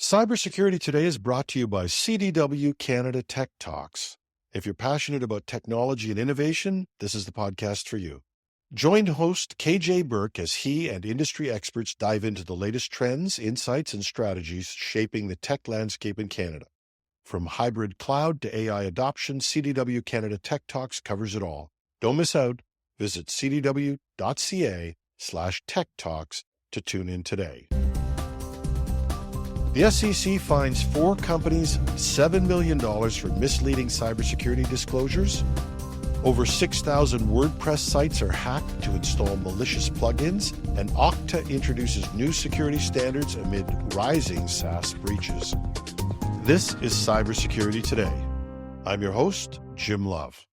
Cybersecurity Today is brought to you by CDW Canada Tech Talks. If you're passionate about technology and innovation, this is the podcast for you. Join host KJ Burke as he and industry experts dive into the latest trends, insights, and strategies shaping the tech landscape in Canada. From hybrid cloud to AI adoption, CDW Canada Tech Talks covers it all. Don't miss out. Visit cdw.ca/tech talks to tune in today. The SEC fines 4 companies $7 million for misleading cybersecurity disclosures. Over 6,000 WordPress sites are hacked to install malicious plugins, and Okta introduces new security standards amid rising SaaS breaches. This is Cybersecurity Today. I'm your host, Jim Love.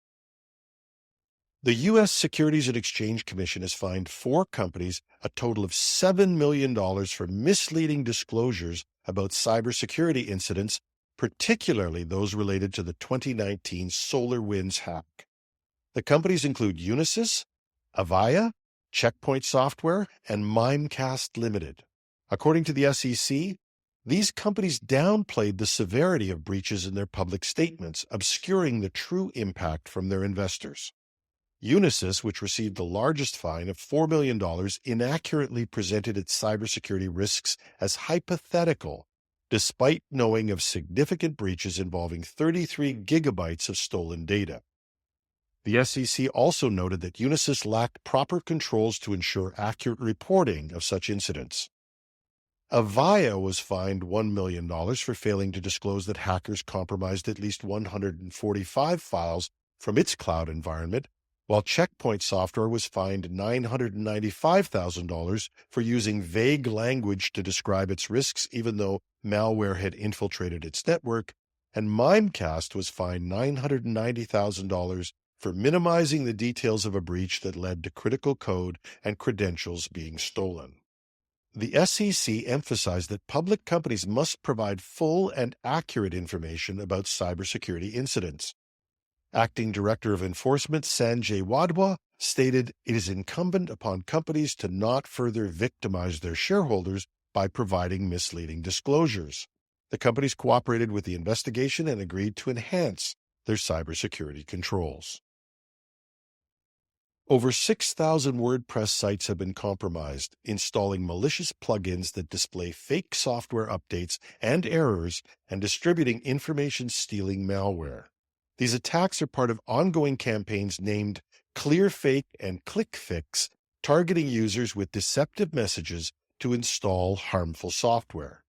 The U.S. Securities and Exchange Commission has fined 4 companies a total of $7 million for misleading disclosures about cybersecurity incidents, particularly those related to the 2019 SolarWinds hack. The companies include Unisys, Avaya, Checkpoint Software, and Mimecast Limited. According to the SEC, these companies downplayed the severity of breaches in their public statements, obscuring the true impact from their investors. Unisys, which received the largest fine of $4 million, inaccurately presented its cybersecurity risks as hypothetical, despite knowing of significant breaches involving 33 gigabytes of stolen data. The SEC also noted that Unisys lacked proper controls to ensure accurate reporting of such incidents. Avaya was fined $1 million for failing to disclose that hackers compromised at least 145 files from its cloud environment, while Checkpoint Software was fined $995,000 for using vague language to describe its risks even though malware had infiltrated its network, and Mimecast was fined $990,000 for minimizing the details of a breach that led to critical code and credentials being stolen. The SEC emphasized that public companies must provide full and accurate information about cybersecurity incidents. Acting Director of Enforcement Sanjay Wadhwa stated it is incumbent upon companies to not further victimize their shareholders by providing misleading disclosures. The companies cooperated with the investigation and agreed to enhance their cybersecurity controls. Over 6,000 WordPress sites have been compromised, installing malicious plugins that display fake software updates and errors and distributing information-stealing malware. These attacks are part of ongoing campaigns named ClearFake and ClickFix, targeting users with deceptive messages to install harmful software.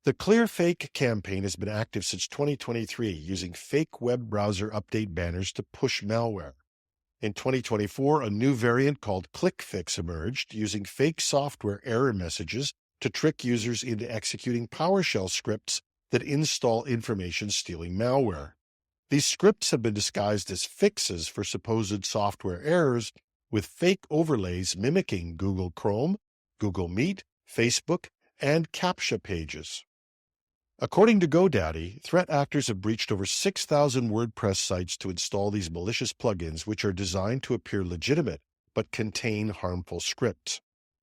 The ClearFake campaign has been active since 2023, using fake web browser update banners to push malware. In 2024, a new variant called ClickFix emerged, using fake software error messages to trick users into executing PowerShell scripts that install information-stealing malware. These scripts have been disguised as fixes for supposed software errors, with fake overlays mimicking Google Chrome, Google Meet, Facebook, and CAPTCHA pages. According to GoDaddy, threat actors have breached over 6,000 WordPress sites to install these malicious plugins, which are designed to appear legitimate but contain harmful scripts.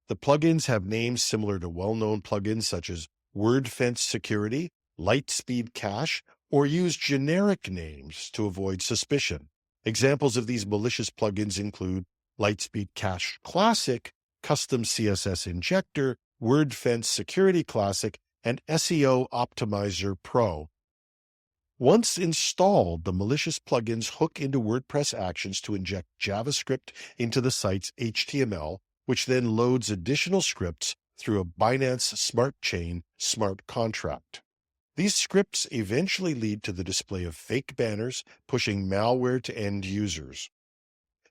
The plugins have names similar to well-known plugins such as WordFence Security, Lightspeed Cache, or use generic names to avoid suspicion. Examples of these malicious plugins include Lightspeed Cache Classic, Custom CSS Injector, WordFence Security Classic, and SEO Optimizer Pro. Once installed, the malicious plugins hook into WordPress actions to inject JavaScript into the site's HTML, which then loads additional scripts through a Binance Smart Chain smart contract. These scripts eventually lead to the display of fake banners, pushing malware to end users.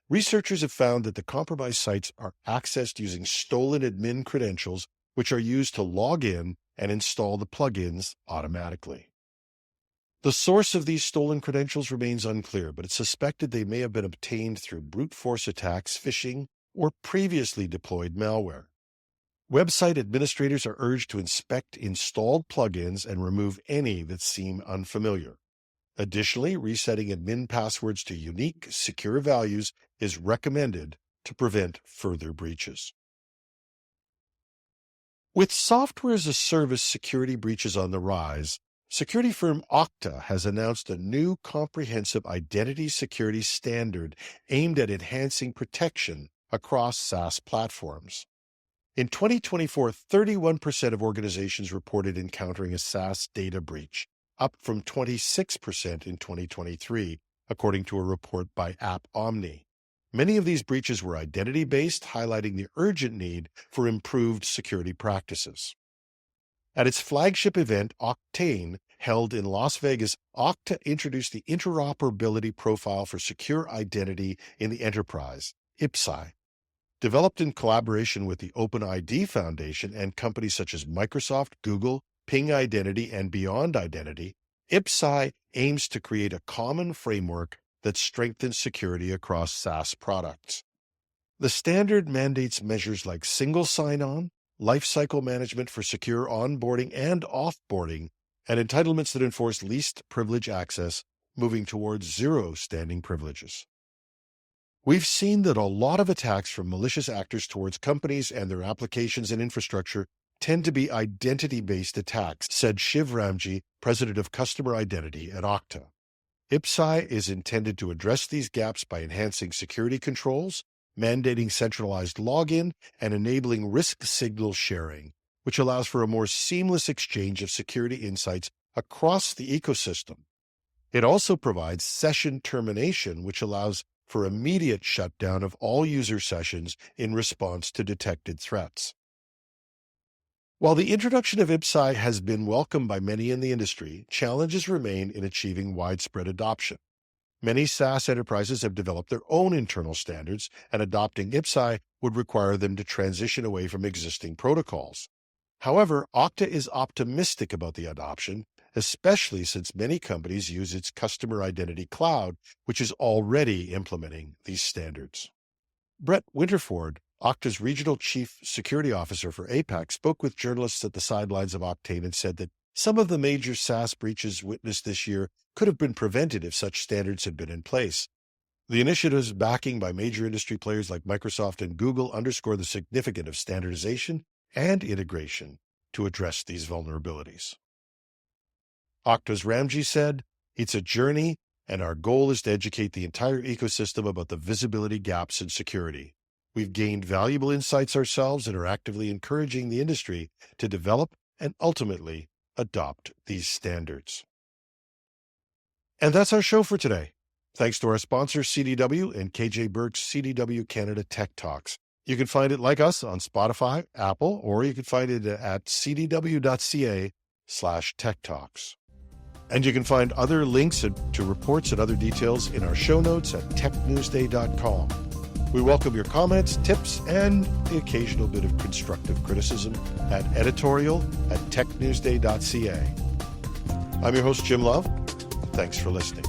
Researchers have found that the compromised sites are accessed using stolen admin credentials, which are used to log in and install the plugins automatically. The source of these stolen credentials remains unclear, but it's suspected they may have been obtained through brute force attacks, phishing, or previously deployed malware. Website administrators are urged to inspect installed plugins and remove any that seem unfamiliar. Additionally, resetting admin passwords to unique, secure values is recommended to prevent further breaches. With software as a service security breaches on the rise, security firm Okta has announced a new comprehensive identity security standard aimed at enhancing protection across SaaS platforms. In 2024, 31% of organizations reported encountering a SaaS data breach, up from 26% in 2023, according to a report by App Omni. Many of these breaches were identity-based, highlighting the urgent need for improved security practices. At its flagship event, Octane, held in Las Vegas, Okta introduced the Interoperability Profile for Secure Identity in the Enterprise, IPSI. Developed in collaboration with the OpenID Foundation and companies such as Microsoft, Google, Ping Identity, and Beyond Identity, IPSI aims to create a common framework that strengthens security across SaaS products. The standard mandates measures like single sign-on, lifecycle management for secure onboarding and offboarding, and entitlements that enforce least privilege access, moving towards zero standing privileges. We've seen that a lot of attacks from malicious actors towards companies and their applications and infrastructure tend to be identity-based attacks, said Shiv Ramji, president of Customer Identity at Okta. IPSI is intended to address these gaps by enhancing security controls, mandating centralized login, and enabling risk signal sharing, which allows for a more seamless exchange of security insights across the ecosystem. It also provides session termination, which allows for immediate shutdown of all user sessions in response to detected threats. While the introduction of IPSI has been welcomed by many in the industry, challenges remain in achieving widespread adoption. Many SaaS enterprises have developed their own internal standards, and adopting IPSI would require them to transition away from existing protocols. However, Okta is optimistic about the adoption, especially since many companies use its Customer Identity Cloud, which is already implementing these standards. Brett Winterford, Okta's Regional Chief Security Officer for APAC, spoke with journalists at the sidelines of Octane and said that some of the major SaaS breaches witnessed this year could have been prevented if such standards had been in place. The initiatives backing by major industry players like Microsoft and Google underscore the significance of standardization and integration to address these vulnerabilities. Okta's Ramji said, "It's a journey, and our goal is to educate the entire ecosystem about the visibility gaps in security. We've gained valuable insights ourselves and are actively encouraging the industry to develop and ultimately adopt these standards." And that's our show for today. Thanks to our sponsors, CDW and KJ Burke's CDW Canada Tech Talks. You can find it like us on Spotify, Apple, or you can find it at cdw.ca/Tech Talks. And you can find other links to reports and other details in our show notes at technewsday.com. We welcome your comments, tips, and the occasional bit of constructive criticism at editorial@technewsday.ca. I'm your host, Jim Love. Thanks for listening.